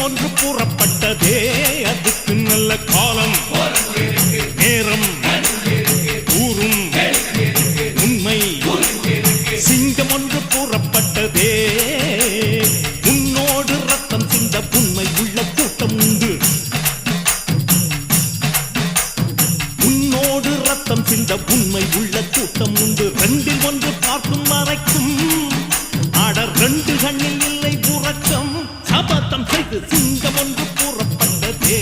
ஒன்று கூறப்பட்டதே, அதுக்கு நல்ல காலம் நேரம் கூறும் உண்மை. சிங்கம் ஒன்று கூறப்பட்டதே, உன்னோடு ரத்தம் சிந்த உண்மை உள்ள கூட்டம் உண்டு. உன்னோடு ரத்தம் சிந்த உண்மை உள்ள கூட்டம் உண்டு. ரெண்டில் ஒன்று பார்க்கும் வரைக்கும் ஆடர் ரெண்டு கண்ணில் இல்லை உறக்கம். சபதம் செய்து சிங்கம் ஒன்று கூறப்பட்டதே.